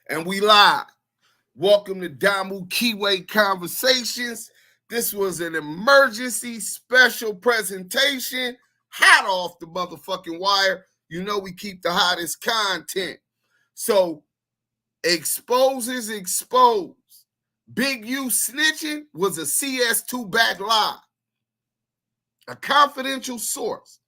And we live. Welcome to Damu Kiwe Conversations. This was an emergency special presentation, hot off the motherfucking wire. You know we keep the hottest content. So, exposes exposed. Big U snitching was a CS2 back lie. A confidential source.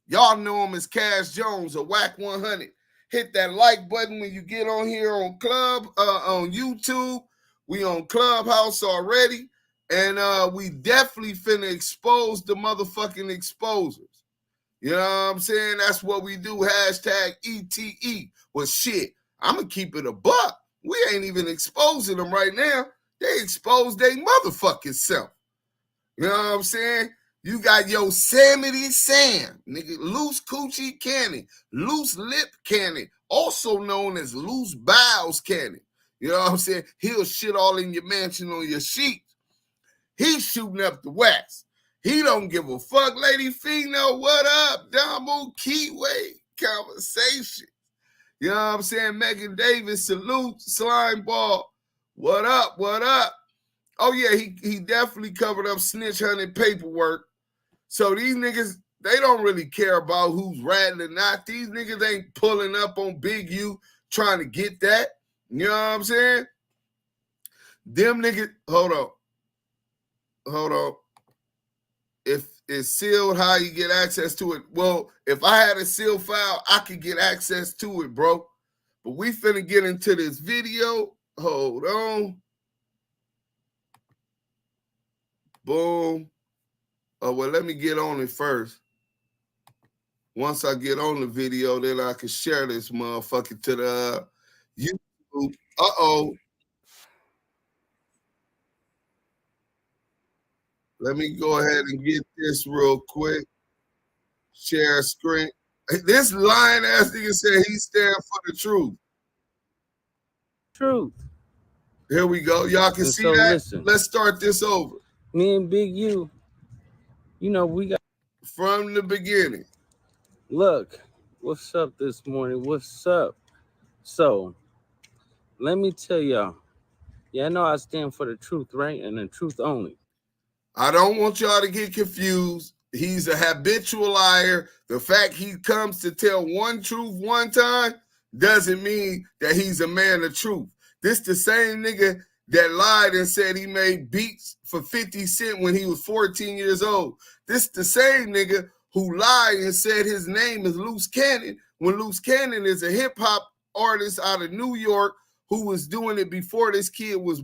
Y'all know him as Cash Jones or Whack 100. Hit that like button when you get on here on on YouTube. We on Clubhouse already. And we definitely finna expose the motherfucking exposers. You know what I'm saying? That's what we do. Hashtag ETE. Well, shit, I'm going to keep it a buck. We ain't even exposing them right now. They exposed their motherfucking self. You know what I'm saying? You got Yosemite Sam, nigga, Luce Coochie Cannon, Loose Lip Cannon, also known as Loose Bowels Cannon. You know what I'm saying? He'll shit all in your mansion on your sheets. He's shooting up the west. He don't give a fuck, Lady Fino. What up? Damu Kiwe Conversations. You know what I'm saying? Megan Davis, salute, slime ball. What up? What up? Oh, yeah, he definitely covered up snitch hunting paperwork. So these niggas, they don't really care about who's ratting or not. These niggas ain't pulling up on Big U trying to get that. You know what I'm saying? Them niggas, hold on. If it's sealed, how you get access to it? Well, if I had a sealed file, I could get access to it, bro. But we finna get into this video. Hold on. Boom. Oh, well, let me get on it first. Once I get on the video, then I can share this motherfucker to the YouTube. Uh-oh. Let me go ahead and get this real quick. Share screen. This lying ass nigga said he stand for the truth. Truth. Here we go. Y'all can see that? Listen. Let's start this over. Me and Big U, you know, we got... From the beginning. Look, what's up this morning? What's up? So, let me tell y'all. Yeah, I know I stand for the truth, right? And the truth only. I don't want y'all to get confused. He's a habitual liar. The fact he comes to tell one truth one time doesn't mean that he's a man of truth. This the same nigga that lied and said he made beats for 50 Cent when he was 14 years old. This the same nigga who lied and said his name is Luce Cannon when Luce Cannon is a hip-hop artist out of New York who was doing it before this kid was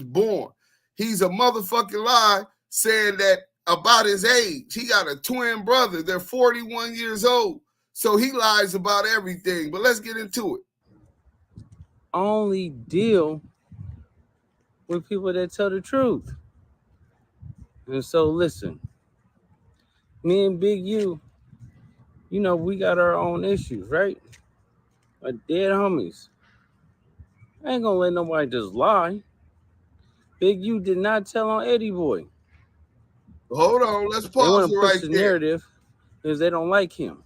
born. He's a motherfucking lie saying that about his age. He got a twin brother. They're 41 years old. So he lies about everything. But let's get into it. Only deal with people that tell the truth. And so listen, me and Big U, you know, we got our own issues, right? Our dead homies. I ain't gonna let nobody just lie. Big U did not tell on Eddieboy. Hold on, let's They pause want it to right push the there. narrative because they don't like him.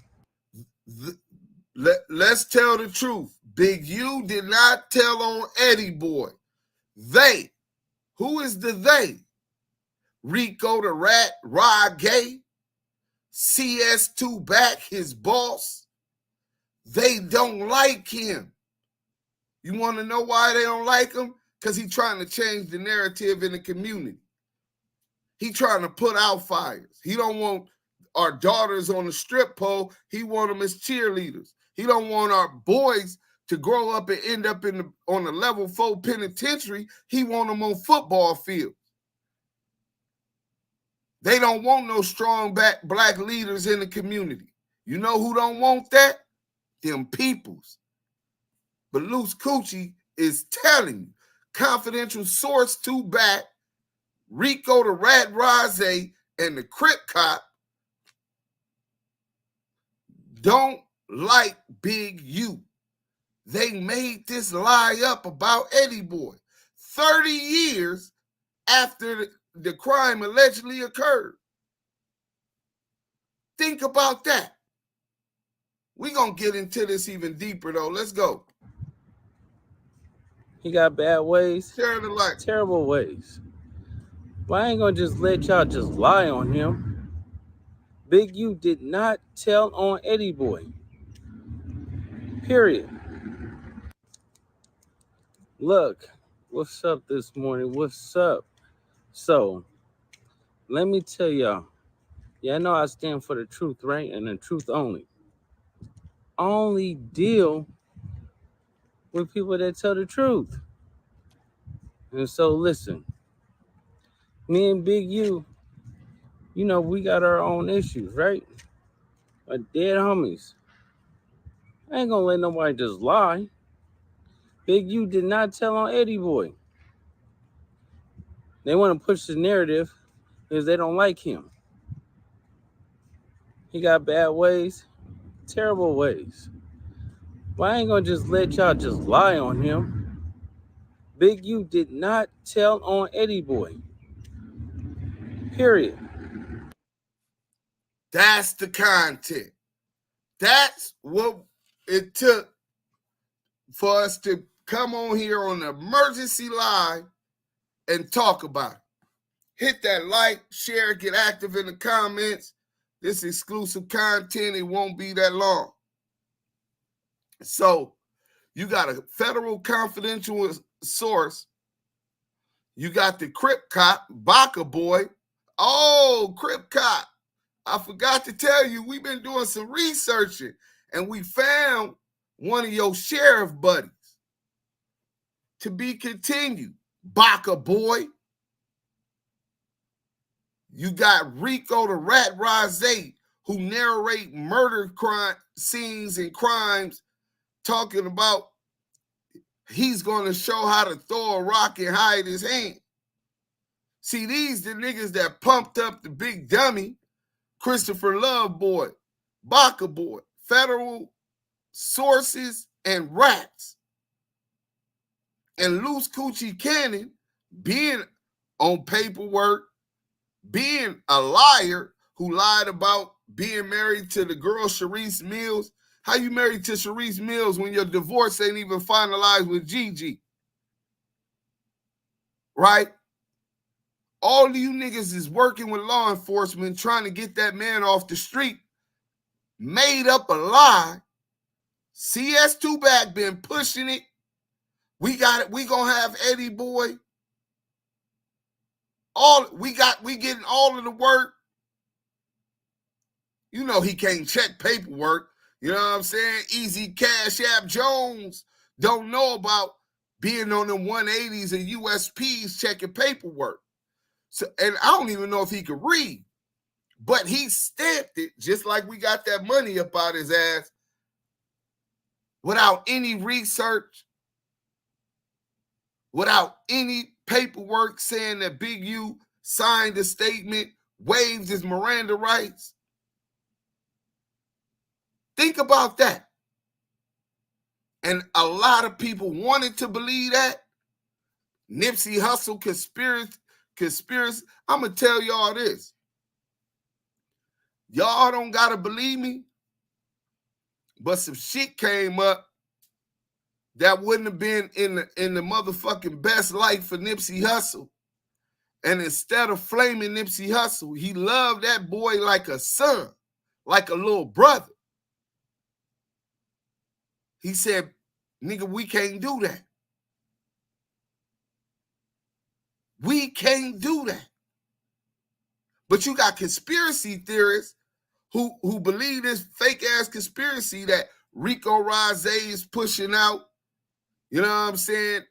Let's tell the truth. Big U did not tell on Eddieboy. They. Who is the they? Rico the Rat, Rod Gay, CS2 back, his boss. They don't like him. You want to know why they don't like him? Because he's trying to change the narrative in the community. He trying to put out fires. He don't want our daughters on the strip pole. He want them as cheerleaders. He don't want our boys to grow up and end up on the level 4 penitentiary. He want them on football fields. They don't want no strong black leaders in the community. You know who don't want that? Them peoples. But Luce Coochie is telling you, confidential source 2 back, Rico the Rat Rose and the Crip Cop don't like Big U. They made this lie up about Eddieboy 30 years after the crime allegedly occurred. Think about that. We're going to get into this even deeper, though. Let's go. He got bad ways, Share the light. terrible ways. Well, I ain't gonna just let y'all just lie on him. Big U did not tell on Eddieboy. Period. Look, what's up this morning? What's up? So, let me tell y'all. Yeah, I know I stand for the truth, right? And the truth only. Only deal with people that tell the truth. And so, listen, me and Big U, we got our own issues, right? But dead homies. I ain't gonna let nobody just lie. Big U did not tell on Eddieboy. They want to push the narrative because they don't like him. He got bad ways, terrible ways. Well, I ain't gonna just let y'all just lie on him. Big U did not tell on Eddieboy. Period. That's the content. That's what it took for us to come on here on the emergency live and talk about it. Hit that like, share, get active in the comments. This exclusive content, it won't be that long. So you got a federal confidential source. You got the Crip Cop, Baka Boy. Oh, Crip Cop. I forgot to tell you, we've been doing some researching and we found one of your sheriff buddies. To be continued, Baka Boy. You got Rico the Rat Rosé, who narrate murder crime scenes and crimes, talking about he's going to show how to throw a rock and hide his hand. See, these the niggas that pumped up the big dummy, Christopher Love Boy, Baka Boy, federal sources and rats. And Luce Cannon being on paperwork, being a liar who lied about being married to the girl Sharice Mills. How you married to Sharice Mills when your divorce ain't even finalized with Gigi? Right? All of you niggas is working with law enforcement trying to get that man off the street, made up a lie. CS2 back been pushing it. We got it. We gonna have Eddieboy. We getting all of the work. You know he can't check paperwork. You know what I'm saying? Easy Cash App Jones don't know about being on the 180s and USPs checking paperwork. So, and I don't even know if he could read, but he stamped it just like we got that money up out his ass without any research, without any paperwork saying that Big U signed a statement, waived his Miranda rights. Think about that. And a lot of people wanted to believe that. Nipsey Hussle conspiracy. I'm going to tell y'all this. Y'all don't got to believe me, but some shit came up that wouldn't have been in the motherfucking best light for Nipsey Hussle. And instead of flaming Nipsey Hussle, he loved that boy like a son, like a little brother. He said, nigga, we can't do that. We can't do that. But you got conspiracy theorists who believe this fake-ass conspiracy that Rico Rosé is pushing out, you know what I'm saying,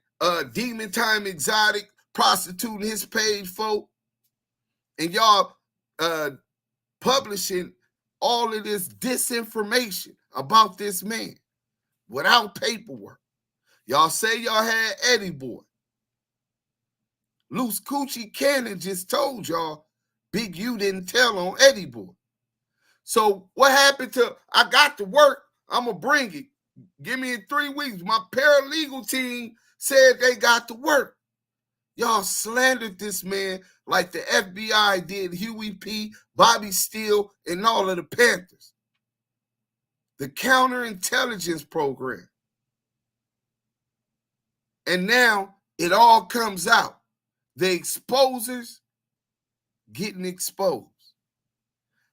Demon Time Exotic prostituting his page, folk, and y'all publishing all of this disinformation about this man without paperwork. Y'all say y'all had Eddieboy. Luce Cannon just told y'all Big U didn't tell on Eddieboy. So what happened to, I got to work, I'm going to bring it. Give me in 3 weeks. My paralegal team said they got to work. Y'all slandered this man like the FBI did Huey P., Bobby Steele, and all of the Panthers. The counterintelligence program. And now it all comes out. The exposers getting exposed.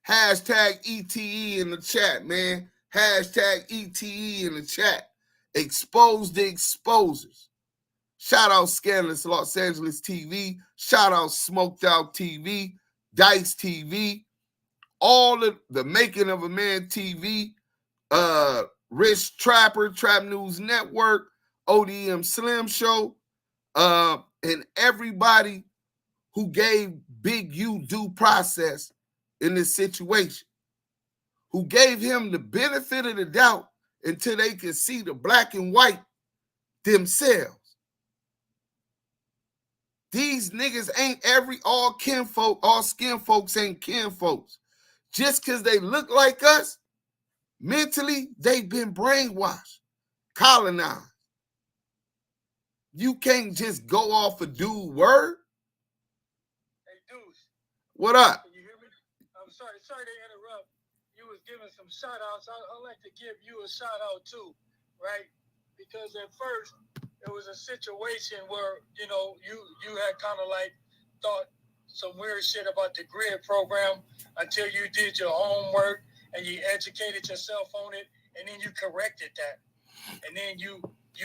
Hashtag ETE in the chat, man. Hashtag ETE in the chat. Expose the exposers. Shout out Scandalous Los Angeles TV. Shout out Smoked Out TV. Dice TV. All of the Making of a Man TV. Rich Trapper, Trap News Network. ODM Slim Show. And everybody who gave Big U due process in this situation, who gave him the benefit of the doubt until they could see the black and white themselves. These niggas ain't all skin folks ain't kin folks. Just because they look like us, mentally, they've been brainwashed, colonized. You can't just go off a dude word. Hey, Deuce. What up? Can you hear me? I'm sorry to interrupt. You was giving some shout outs. I'd like to give you a shout out too, right? Because at first it was a situation where, you had kind of like thought some weird shit about the grid program until you did your homework and you educated yourself on it, and then you corrected that. And then you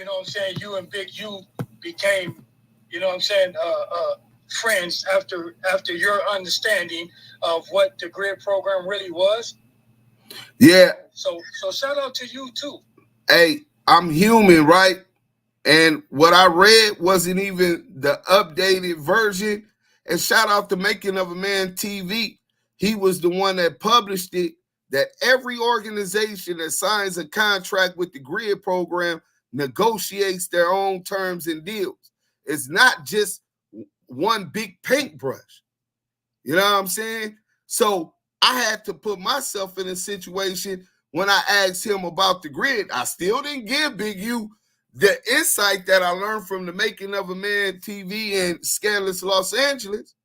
know what I'm saying, you and Big U became, friends after your understanding of what the grid program really was. Yeah. So shout out to you too. Hey, I'm human, right? And what I read wasn't even the updated version. And shout out to Making of a Man TV. He was the one that published it, that every organization that signs a contract with the grid program negotiates their own terms and deals. It's not just one big paintbrush. You know what I'm saying? So I had to put myself in a situation when I asked him about the grid. I still didn't give Big U the insight that I learned from the Making of a Man TV and Scandalous Los Angeles.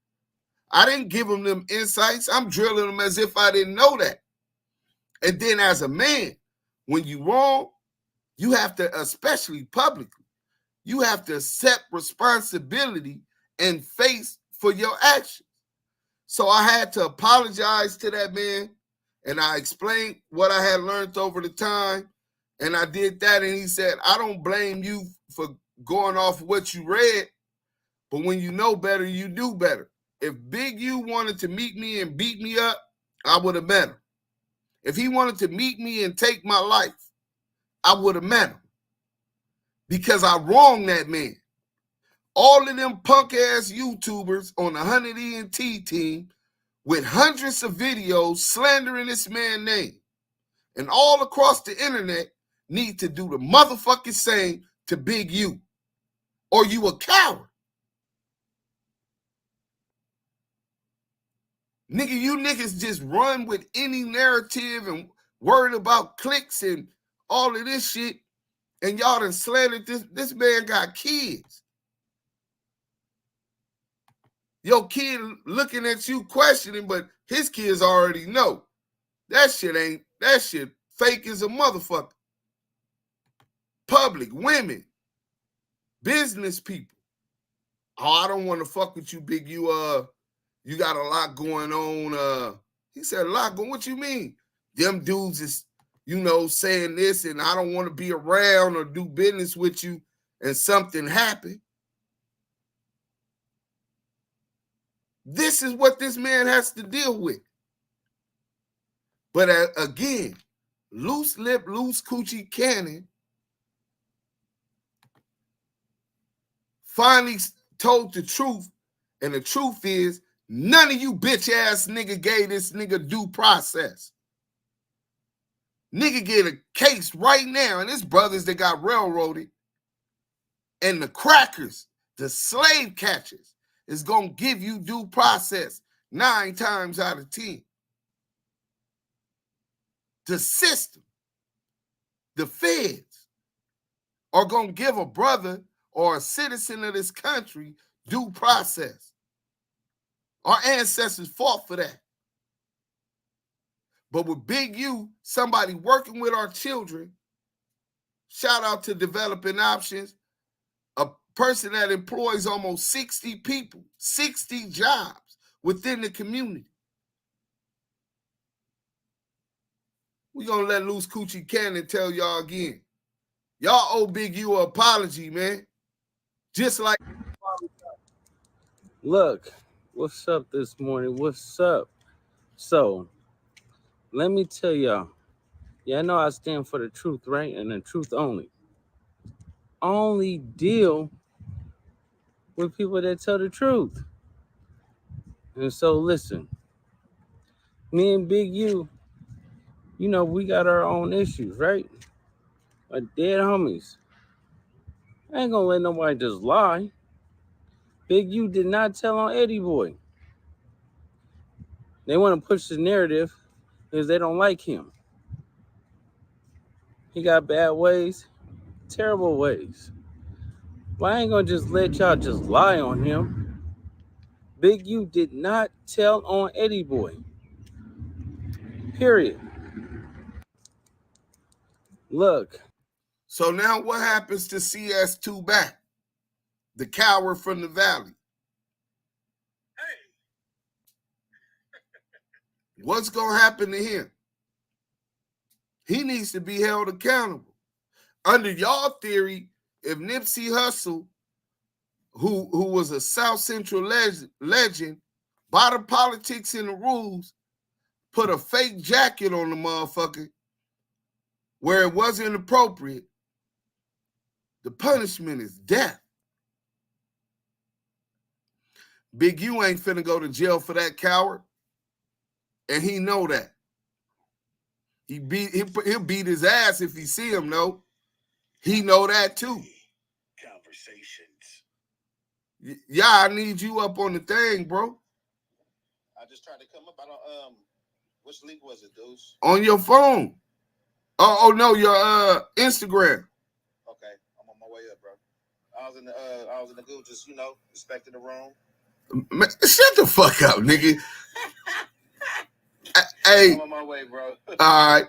I didn't give him them insights. I'm drilling them as if I didn't know that. And then as a man, when you wrong, you have to, especially publicly, you have to accept responsibility and face for your actions. So I had to apologize to that man, and I explained what I had learned over the time, and I did that, and he said, I don't blame you for going off what you read, but when you know better, you do better. If Big U wanted to meet me and beat me up, I would have met him. If he wanted to meet me and take my life, I would have met him. Because I wronged that man. All of them punk-ass YouTubers on the 100 ENT team with hundreds of videos slandering this man's name and all across the internet need to do the motherfucking same to Big U, or you a coward. Nigga, you niggas just run with any narrative and worried about clicks and all of this shit, and y'all done slandered this man got kids. Your kid looking at you questioning, but his kids already know. That shit fake as a motherfucker. Public, women, business people. Oh, I don't want to fuck with you, Big U. You got a lot going on. He said, a lot going, what you mean? Them dudes is, saying this, and I don't want to be around or do business with you, and something happened. This is what this man has to deal with. But again, Loose Lip, Luce Cannon finally told the truth, and the truth is none of you bitch-ass nigga gave this nigga due process. Nigga get a case right now, and his brothers that got railroaded, and the crackers, the slave catchers, is going to give you due process 9 times out of 10. The system, the feds, are going to give a brother or a citizen of this country due process. Our ancestors fought for that. But with Big U, somebody working with our children, shout out to Developing Options, person that employs almost 60 people, 60 jobs within the community. We're going to let Luce Cannon tell y'all again. Y'all owe Big U an apology, man. Just like... Look, what's up this morning? What's up? So, let me tell y'all. Yeah, I know I stand for the truth, right? And the truth only. Only deal with people that tell the truth. And so, listen. Me and Big U, you know, we got our own issues, right? Our dead homies. I ain't gonna let nobody just lie. Big U did not tell on Eddieboy. They want to push the narrative because they don't like him. He got bad ways, terrible ways. But I ain't gonna just let y'all just lie on him. Big U did not tell on Eddieboy. Period. Look. So now what happens to CS2 back? The coward from the valley. What's going to happen to him? He needs to be held accountable. Under y'all theory, if Nipsey Hussle, who was a South Central legend, by the politics and the rules, put a fake jacket on the motherfucker where it wasn't appropriate, the punishment is death. Big U ain't finna go to jail for that coward, and he know that. He'll beat his ass if he see him, no. He know that too. Conversations. Yeah, I need you up on the thing, bro. I just tried to come up. I don't which link was it, Deuce? On your phone. Oh no, your Instagram. Okay, I'm on my way up, bro. I was in the Google, just respecting the room. Man, shut the fuck up, nigga. Hey, I'm on my way, bro. All right.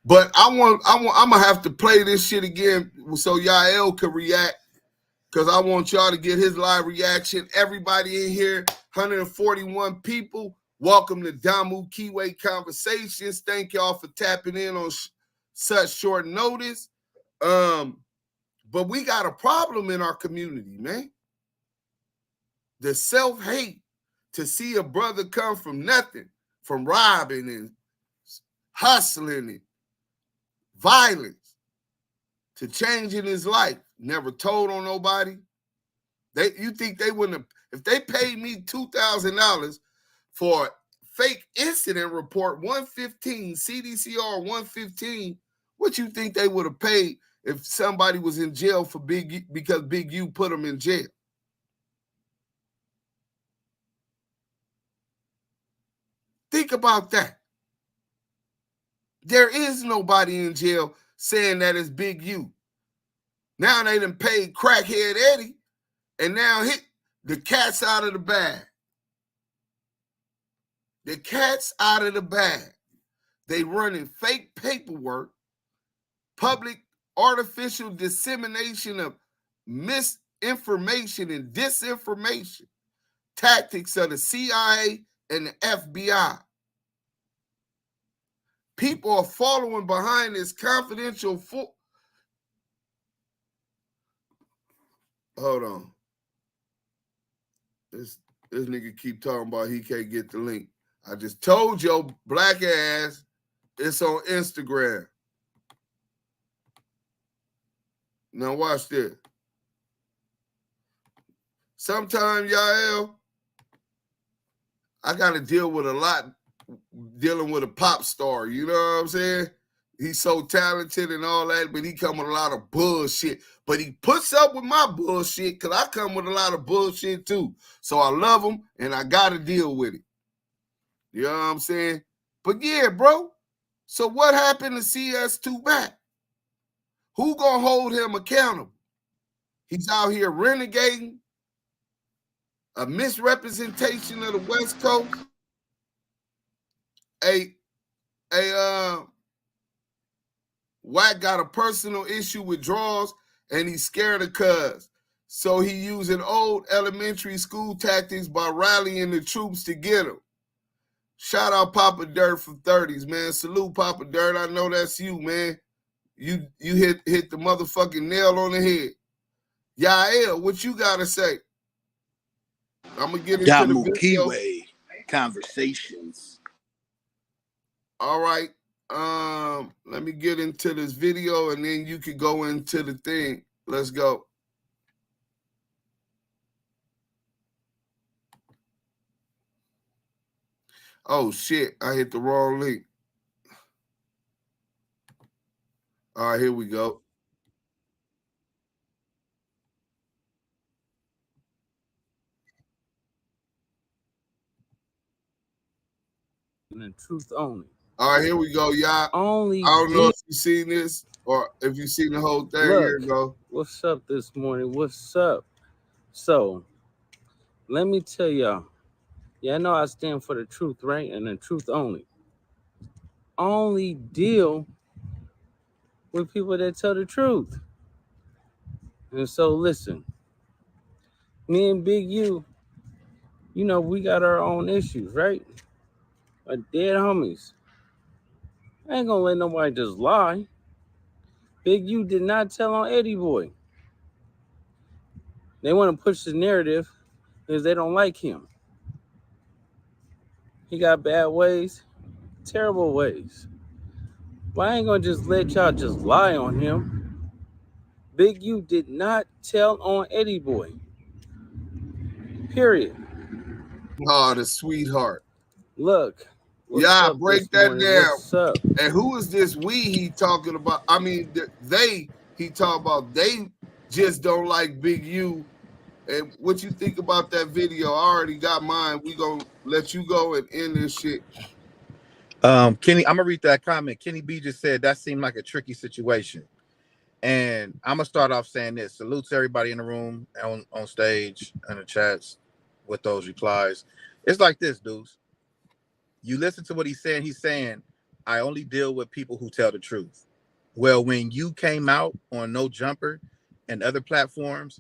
But I'm gonna have to play this shit again so Yael can react, because I want y'all to get his live reaction. Everybody in here, 141 people. Welcome to Damu Kiwe Conversations. Thank y'all for tapping in on such short notice. But we got a problem in our community, man. The self-hate to see a brother come from nothing, from robbing and hustling and violence, to changing his life, never told on nobody. You think they wouldn't have, if they paid me $2,000 for a fake incident report 115, CDCR 115, what you think they would have paid if somebody was in jail for because Big U put them in jail? Think about that. There is nobody in jail saying that it's Big U. Now they done paid crackhead Eddie, and now the cat's out of the bag. The cat's out of the bag. They running fake paperwork, public artificial dissemination of misinformation and disinformation, tactics of the CIA and the FBI. People are following behind this confidential Hold on. This nigga keep talking about he can't get the link. I just told your black ass it's on Instagram. Now watch this. Sometimes, y'all, I got to deal with a lot, dealing with a pop star. You know what I'm saying? He's so talented and all that, but he come with a lot of bullshit. But he puts up with my bullshit because I come with a lot of bullshit too. So I love him and I got to deal with it. You know what I'm saying? But yeah, bro. So what happened to CS2 back? Who gonna hold him accountable? He's out here renegading, a misrepresentation of the West Coast, Wack got a personal issue with draws, and he's scared of cuz. So he using old elementary school tactics by rallying the troops to get him. Shout out Papa Dirt for 30s, man. Salute Papa Dirt. I know that's you, man. You hit the motherfucking nail on the head. Yael, what you gotta say? I'm gonna get into Damu the video. Kiwe Conversations. All right. Let me get into this video and then you can go into the thing. Let's go. Oh shit, I hit the wrong link. All right, here we go. And the truth only. All right, here we go, y'all. Only I don't know if you've seen this or if you've seen the whole thing. Look, Here we go. What's up this morning? What's up? So, let me tell y'all. Yeah, I know I stand for the truth, right? And the truth only. Only deal with people that tell the truth. And so, listen. Me and Big U, we got our own issues, right? Our dead homies. I ain't gonna let nobody just lie. Big U did not tell on Eddieboy. They want to push the narrative because they don't like him. He got bad ways, terrible ways. But I ain't gonna just let y'all just lie on him. Big U did not tell on Eddieboy. Period. Oh, the sweetheart. Look. Yeah, break that morning? down. What's up? And who is this we he talking about? I mean, he talking about they just don't like Big U. And what you think about that video? I already got mine. We gonna let you go and end this shit. Kenny, I'm gonna read that comment. Kenny B just said that seemed like a tricky situation. And I'm gonna start off saying this. Salute to everybody in the room, on stage, in the chats with those replies. It's like this, dudes. You listen to what he's saying, I only deal with people who tell the truth. Well, when you came out on No Jumper and other platforms,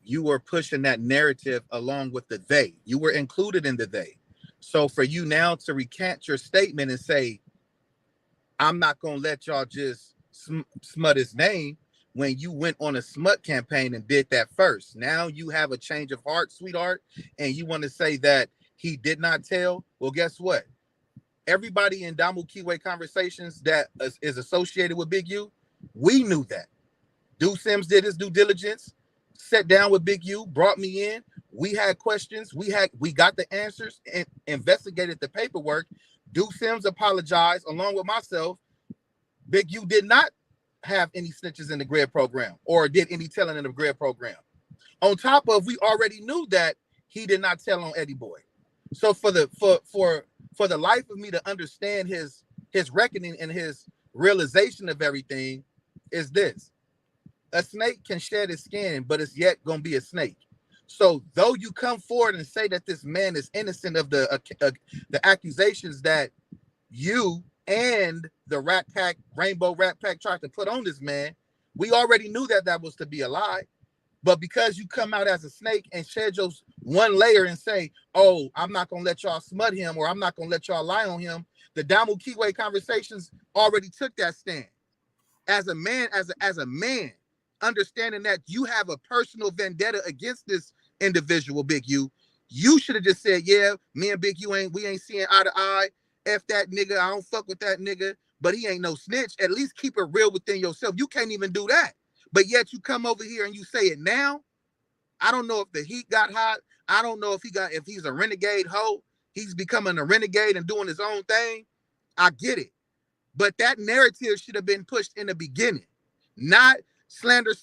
you were pushing that narrative along with the they. You were included in the they. So for you now to recant your statement and say, I'm not going to let y'all just smut his name, when you went on a smut campaign and did that first. Now you have a change of heart, sweetheart, and you want to say that he did not tell. Well, guess what? Everybody in Damu Kiwe Conversations that is associated with Big U, we knew that. Dude Sims did his due diligence, sat down with Big U, brought me in. We had questions. We got the answers and investigated the paperwork. Dude Sims apologized along with myself. Big U did not have any snitches in the grid program or did any telling in the grid program. On top of, we already knew that he did not tell on Eddieboy. So for the life of me to understand his reckoning and his realization of everything is this. A snake can shed its skin, but it's yet going to be a snake. So though you come forward and say that this man is innocent of the accusations that you and the Rat Pack, Rainbow Rat Pack tried to put on this man, we already knew that was to be a lie. But because you come out as a snake and shed your one layer and say, oh, I'm not going to let y'all smut him or I'm not going to let y'all lie on him, the Damu Kiwe Conversations already took that stand. As a man, as a man, understanding that you have a personal vendetta against this individual, Big U, you should have just said, yeah, me and Big U we ain't seeing eye to eye. F that nigga, I don't fuck with that nigga, but he ain't no snitch. At least keep it real within yourself. You can't even do that. But yet you come over here and you say it now. I don't know if the heat got hot. I don't know if he's a renegade hoe. He's becoming a renegade and doing his own thing. I get it. But that narrative should have been pushed in the beginning. Not slander.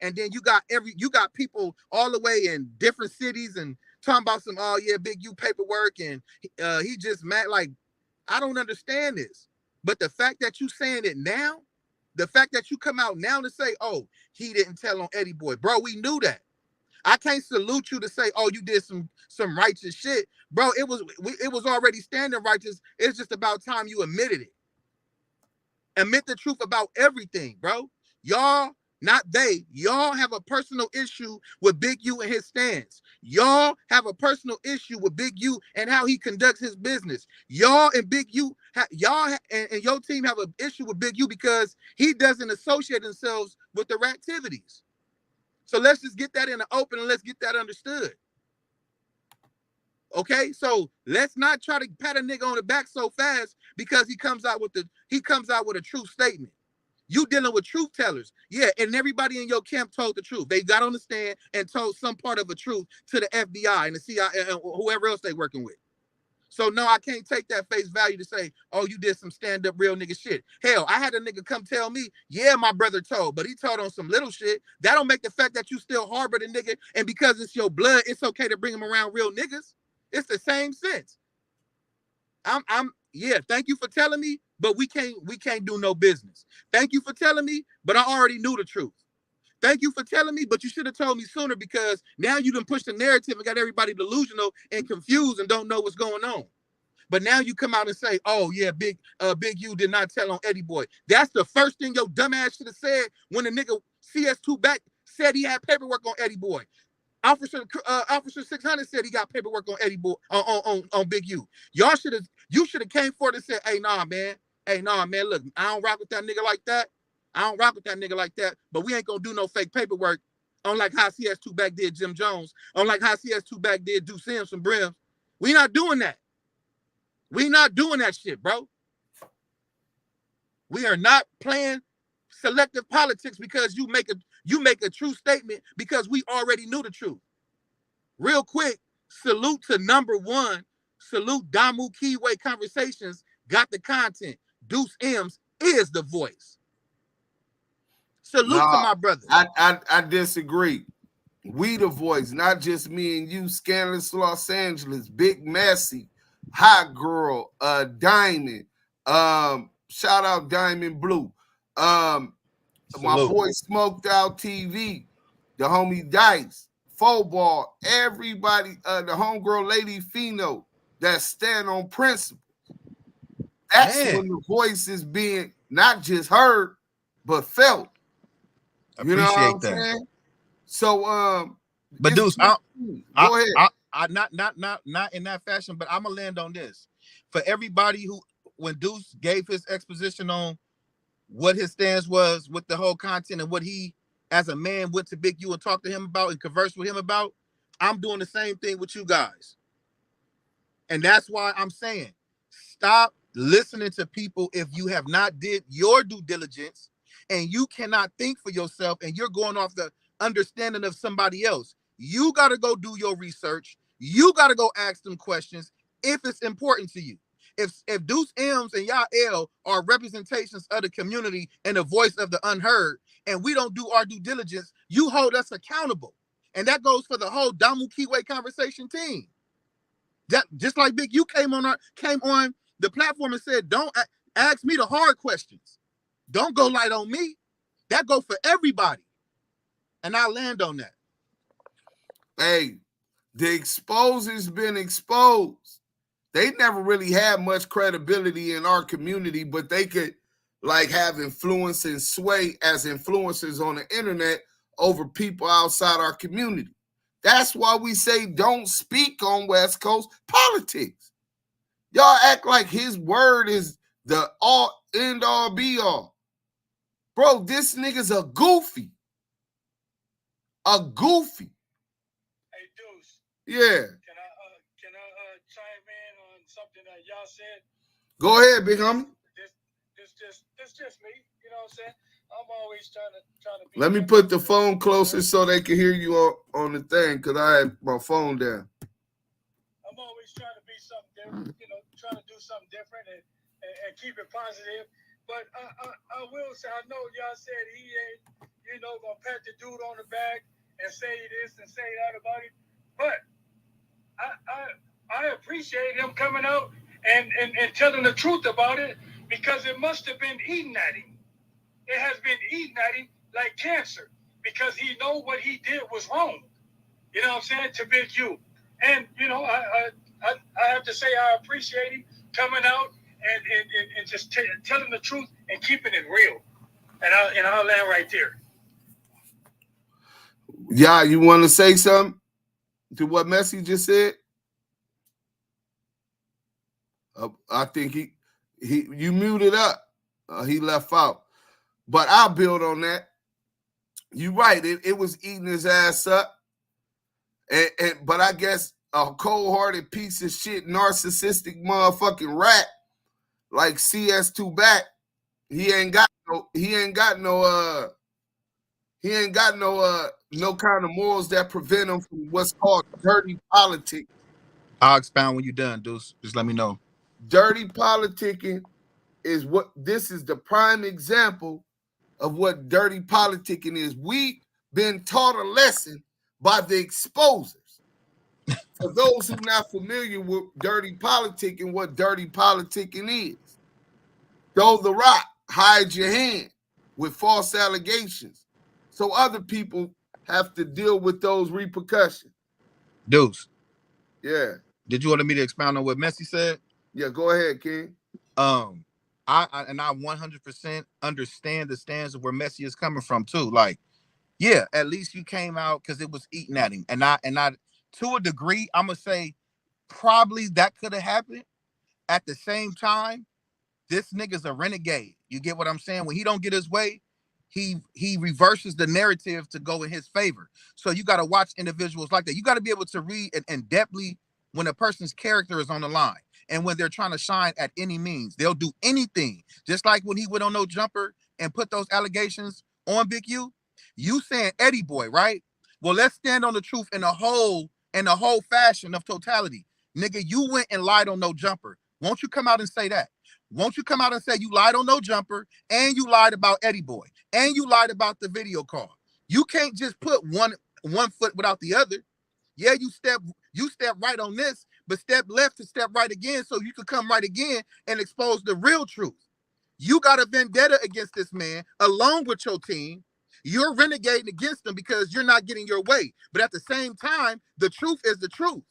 And then you got people all the way in different cities and talking about some, oh yeah, Big U paperwork and he just mad. Like, I don't understand this. But the fact that you saying it now, the fact that you come out now to say, oh, he didn't tell on Eddieboy, bro, we knew that. I can't salute you to say, oh, you did some righteous shit, bro. It was already standing righteous. It's just about time you admitted it. Admit the truth about everything, bro. Y'all not they. Y'all have a personal issue with Big U and his stance. Y'all have a personal issue with Big U and how he conducts his business. Y'all and Big U, and your team have an issue with Big U because he doesn't associate himself with their activities. So let's just get that in the open and let's get that understood. Okay, so let's not try to pat a nigga on the back so fast because he comes out with a true statement. You dealing with truth tellers. Yeah, and everybody in your camp told the truth. They got on the stand and told some part of the truth to the FBI and the CIA and whoever else they working with. So no, I can't take that face value to say, oh, you did some stand-up real nigga shit. Hell, I had a nigga come tell me, yeah, my brother told, but he told on some little shit. That don't make the fact that you still harbor the nigga, and because it's your blood, it's okay to bring him around real niggas. It's the same sense. Yeah, thank you for telling me, but we can't do no business. Thank you for telling me, but I already knew the truth. Thank you for telling me, but you should have told me sooner because now you done pushed the narrative and got everybody delusional and confused and don't know what's going on. But now you come out and say, oh yeah, Big U did not tell on Eddieboy. That's the first thing your dumb ass should have said when the nigga CS2 back said he had paperwork on Eddieboy. Officer 600 said he got paperwork on Eddieboy on Big U. You should have came forward and said, hey, nah, man. Look, I don't rock with that nigga like that. But we ain't gonna do no fake paperwork. Unlike how CS2 back did Jim Jones. Unlike how CS2 back did do Sims from Brims. We not doing that. We not doing that shit, bro. We are not playing selective politics because you make a true statement because we already knew the truth. Real quick, salute to number one. Salute Damu Kiwe Conversations. Got the content. Deuce M's is the voice. Salute to my brother. I disagree. We the voice, not just me and you. Scandalous Los Angeles, Big Messy, Hot Girl, Diamond. Shout out Diamond Blue. My boy Smoked Out TV, the homie Dice, Football, everybody, the homegirl Lady Fino that stand on principle. That's when the voice is being not just heard, but felt. You know what I'm saying? So but Deuce, go ahead. I not in that fashion, but I'm gonna land on this. For everybody who, when Deuce gave his exposition on what his stance was with the whole content and what he as a man went to Big U and talked to him about and conversed with him about, I'm doing the same thing with you guys. And that's why I'm saying, stop listening to people if you have not did your due diligence and you cannot think for yourself and you're going off the understanding of somebody else. You got to go do your research. You got to go ask them questions if it's important to you. If Deuce M's and Yael are representations of the community and the voice of the unheard, and we don't do our due diligence, you hold us accountable. And that goes for the whole Damu Kiwe Conversation team. That just like Big U came on the platform and said, don't ask me the hard questions. Don't go light on me. That go for everybody. And I land on that. Hey, the exposer's been exposed. They never really had much credibility in our community, but they could like have influence and sway as influencers on the internet over people outside our community. That's why we say don't speak on West Coast politics. Y'all act like his word is the end all be all. Bro, this nigga's a goofy. A goofy. Hey, Deuce. Yeah. Can I chime in on something that y'all said? Go ahead, big homie. This just me. You know what I'm saying? I'm always trying to be. Let me put the phone closer so they can hear you on the thing, because I have my phone down. I'm always trying to be something different, trying to do something different and keep it positive. But I will say, I know y'all said he ain't, gonna pat the dude on the back and say this and say that about it. But I appreciate him coming out and telling the truth about it, because it must have been eating at him. It has been eating at him like cancer, because he know what he did was wrong. You know what I'm saying? To Big U. And, I have to say I appreciate him coming out and just telling the truth and keeping it real. And I'll land right there. Yeah, you want to say something to what Messi just said? I think you muted up. He left out. But I'll build on that. You're right. It was eating his ass up. But I guess a cold-hearted piece of shit, narcissistic motherfucking rat like CS2 back, he ain't got no kind of morals that prevent him from what's called dirty politics. I'll expound when you're done, Deuce. Just let me know. Dirty politicking is this is the prime example of what dirty politicking is. We've been taught a lesson by the exposers. For those who are not familiar with dirty politicking, what dirty politicking is, throw the rock, hide your hand with false allegations, so other people have to deal with those repercussions. Deuce. Yeah. Did you want me to expound on what Messi said? Yeah, go ahead, King. I 100% understand the stance of where Messi is coming from too. Like, yeah, at least you came out because it was eating at him, and I to a degree, I'm gonna say probably that could have happened. At the same time, this nigga's a renegade. You get what I'm saying? When he don't get his way, he reverses the narrative to go in his favor. So you got to watch individuals like that. You got to be able to read and depthly when a person's character is on the line and when they're trying to shine at any means. They'll do anything. Just like when he went on No Jumper and put those allegations on Big U. You saying Eddieboy, right? Well, let's stand on the truth in the whole fashion of totality. Nigga, you went and lied on No Jumper. Won't you come out and say that? Won't you come out and say you lied on No Jumper and you lied about Eddieboy and you lied about the video call? You can't just put one foot without the other. Yeah, you step right on this, but step left to step right again so you could come right again and expose the real truth. You got a vendetta against this man along with your team. You're renegading against him because you're not getting your way. But at the same time, the truth is the truth.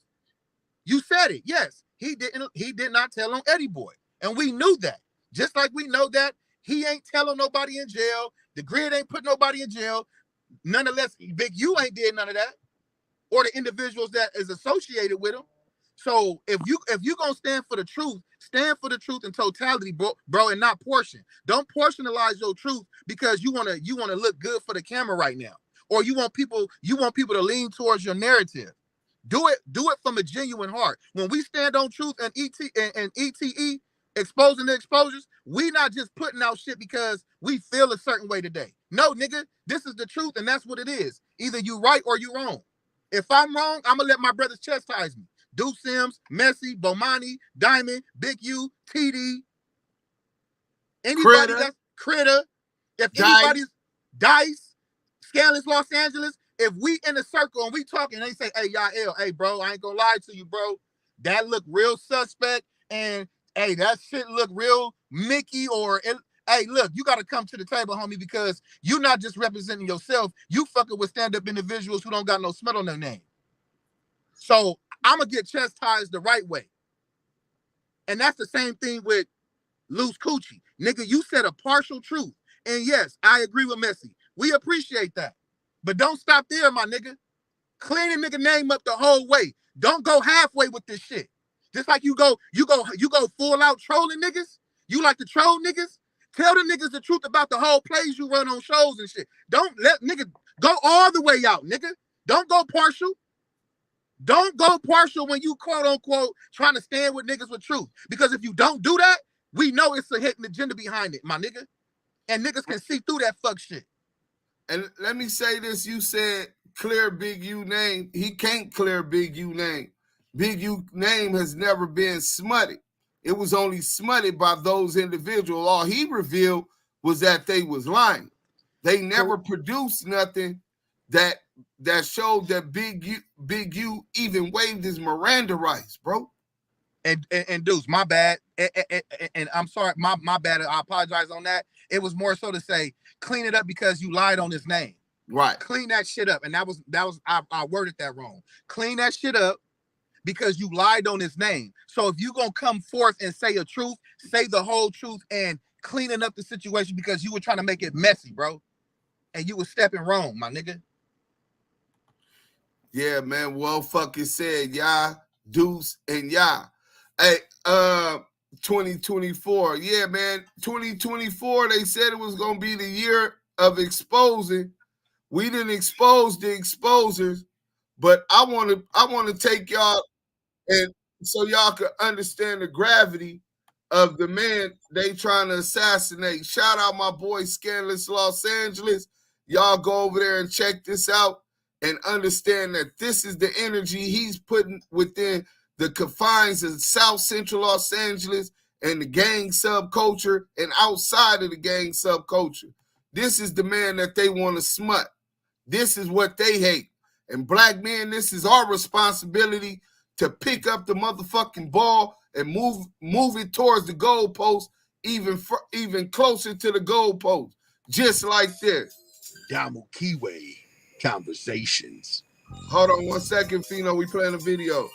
You said it. Yes, he did not tell on Eddieboy. And we knew that. Just like we know that he ain't telling nobody in jail. The grid ain't put nobody in jail. Nonetheless, Big U ain't did none of that. Or the individuals that is associated with him. So if you gonna stand for the truth in totality, bro, and not portion. Don't portionalize your truth because you wanna look good for the camera right now. Or you want people to lean towards your narrative. Do it from a genuine heart. When we stand on truth and ETE, exposing the exposures, we not just putting out shit because we feel a certain way today. No, nigga, this is the truth and that's what it is. Either you right or you wrong. If I'm wrong, I'm gonna let my brothers chastise me. Deuce Sims, Messi, Bomani, Diamond, Big U, TD, anybody that's Critter, if anybody's Dice, Scandalous Los Angeles, if we in a circle and we talking, they say, hey, y'all, hey, bro, I ain't gonna lie to you, bro. That look real suspect, and hey, that shit look real Mickey, or hey, look, you gotta come to the table, homie, because you not just representing yourself, you fucking with stand-up individuals who don't got no smut on their name. So I'm gonna get chastised the right way. And that's the same thing with Luce Coochie. Nigga, you said a partial truth. And yes, I agree with Messi. We appreciate that. But don't stop there, my nigga. Clean the nigga name up the whole way. Don't go halfway with this shit. Just like you go full out trolling niggas. You like to troll niggas? Tell the niggas the truth about the whole plays you run on shows and shit. Don't let niggas go all the way out, nigga. Don't go partial. Don't go partial when you quote unquote trying to stand with niggas with truth. Because if you don't do that, we know it's a hidden agenda behind it, my nigga. And niggas can see through that fuck shit. And let me say this, you said clear Big U name. He can't clear Big U name. Big U name has never been smutted. It was only smutted by those individuals. All he revealed was that they was lying. They never produced nothing that showed that Big U even waived his Miranda rights, bro. And Deuce, my bad. And I'm sorry, my bad. I apologize on that. It was more so to say, clean it up because you lied on his name. Right. Clean that shit up. And that was I worded that wrong. Clean that shit up because you lied on his name. So if you gonna come forth and say a truth, say the whole truth and cleaning up the situation because you were trying to make it messy, bro. And you were stepping wrong, my nigga. Yeah, man. Well fucking said, y'all, Deuce and y'all. Hey, 2024. Yeah, man. 2024, they said it was gonna be the year of exposing. We didn't expose the exposers, but I wanna take y'all and so y'all can understand the gravity of the man they trying to assassinate. Shout out my boy Scandalous Los Angeles. Y'all go over there and check this out and understand that this is the energy he's putting within the confines of South Central Los Angeles and the gang subculture and outside of the gang subculture. This is the man that they want to smut. This is what they hate. And black men, this is our responsibility to pick up the motherfucking ball and move it towards the goalpost, even closer to the goalpost, just like this. Damu Kiwe Conversations. Hold on 1 second, Fino. We playing a video.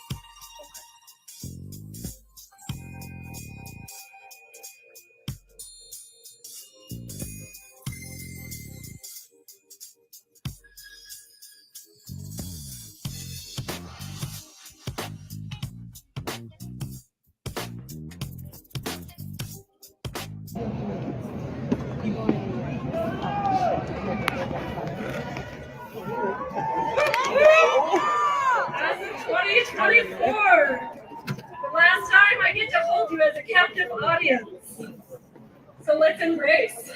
As of 2024, the last time I get to hold you as a captive audience. So let's embrace.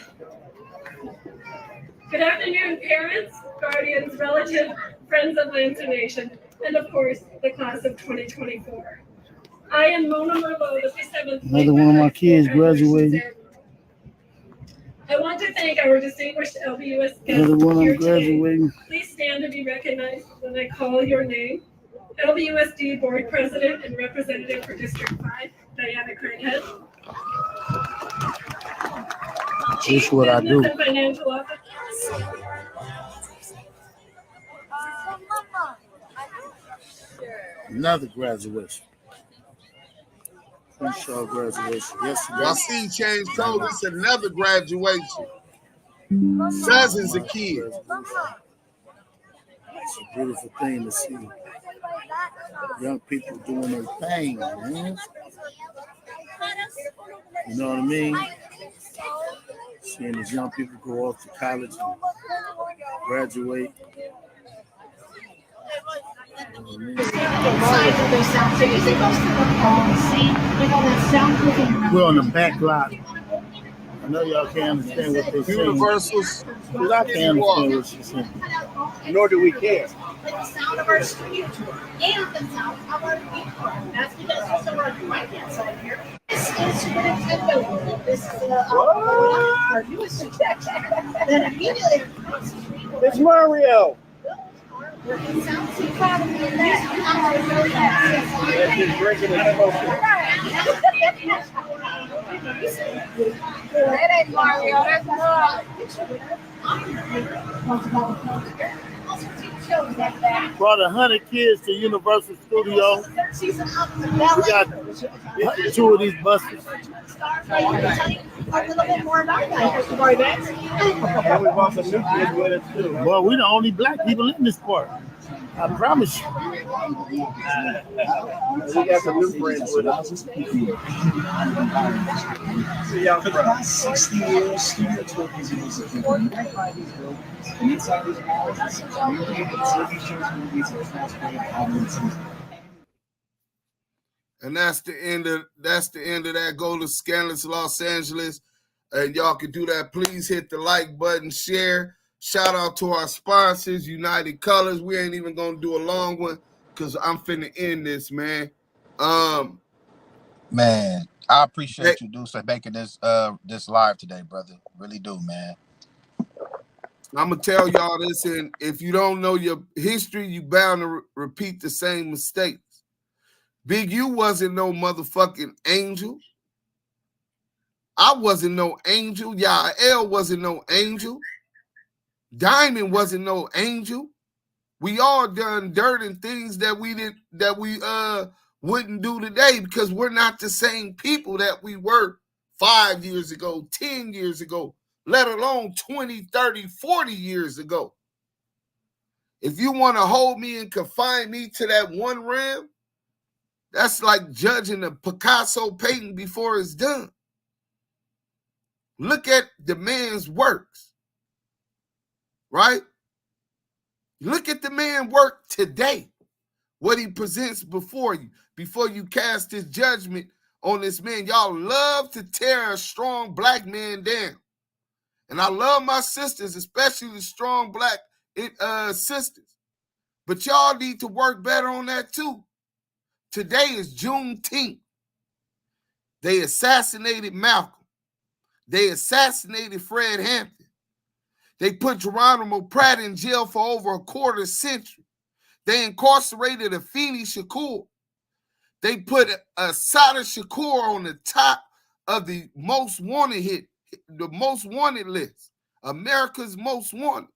Good afternoon, parents, guardians, relatives, friends of Lambton Nation, and of course, the class of 2024. I am Mona Merlot, the 7th. Another one of my kids graduated. I want to thank our distinguished LBUS guests Another one here I'm graduating. today. Please stand to be recognized when I call your name. LBUSD Board President and Representative for District 5, Diana Craighead. This is what I do. Business and Financial Officer. Another graduation. Crenshaw graduation yesterday. Y'all see Change told us another graduation. Dozens of kids. It's a beautiful thing to see. Young people doing their thing, man. You know what I mean? Seeing these young people go off to college and graduate. We're on the back lot. I know y'all can't understand what they're saying. Universals. But I can't understand what she's saying. Nor do we care. Like the sound of our studio tour and the sound of our people. That's because also we're on the right hand side here. This is Super Nintendo World. This is our newest attraction that immediately across the street. It's Mario. It sounds so proud of me and that. She's drinking an emotion. That ain't Mario, that's not. Brought 100 kids to Universal Studios. We got 2 of these buses. A little bit more about that. And we brought some new kids with us too. Well, we're the only black people in this park. I promise you. We got some new friends with us. See y'all For the past 60 years, Studio Tour Museums have been connected by these buildings, and inside these buildings, we created TV shows, movies, and transported audiences. And that's the end of that. Go to Scandalous Los Angeles. And y'all can do that. Please hit the like button, share. Shout out to our sponsors, United Colors. We ain't even gonna do a long one because I'm finna end this, man. Man, I appreciate you, Deuce, for making this live today, brother. Really do, man. I'm gonna tell y'all this, and if you don't know your history, you bound to repeat the same mistakes. Big U wasn't no motherfucking angel. I wasn't no angel. Yael wasn't no angel. Diamond wasn't no angel. We all done dirt and things that we wouldn't do today because we're not the same people that we were 5 years ago, 10 years ago, let alone 20, 30, 40 years ago. If you want to hold me and confine me to that one rim, that's like judging a Picasso painting before it's done. Look at the man's works, right? Look at the man's work today, what he presents before you cast his judgment on this man. Y'all love to tear a strong black man down. And I love my sisters, especially the strong black sisters. But y'all need to work better on that too. Today is Juneteenth. They assassinated Malcolm. They assassinated Fred Hampton. They put Geronimo Pratt in jail for over a quarter century. They incarcerated Afeni Shakur. They put Assata Shakur on the top of the most wanted list, America's most wanted.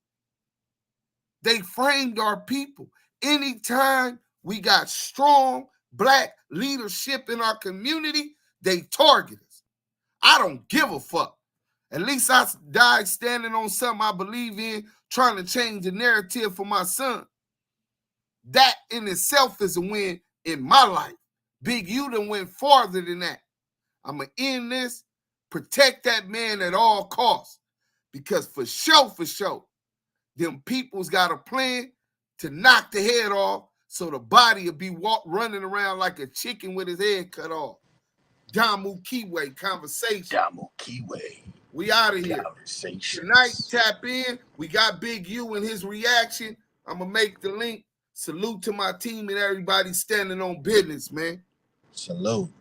They framed our people. Anytime we got strong black leadership in our community, they target us. I don't give a fuck. At least I died standing on something I believe in, trying to change the narrative for my son. That in itself is a win in my life. Big U done went farther than that. I'm going to end this, protect that man at all costs. Because for sure, them people's got a plan to knock the head off so the body will be running around like a chicken with his head cut off. Damu Kiwe Conversations. Damu Kiwe. We out of here. Conversations. Tonight, tap in. We got Big U and his reaction. I'm going to make the link. Salute to my team and everybody standing on business, man. Salute.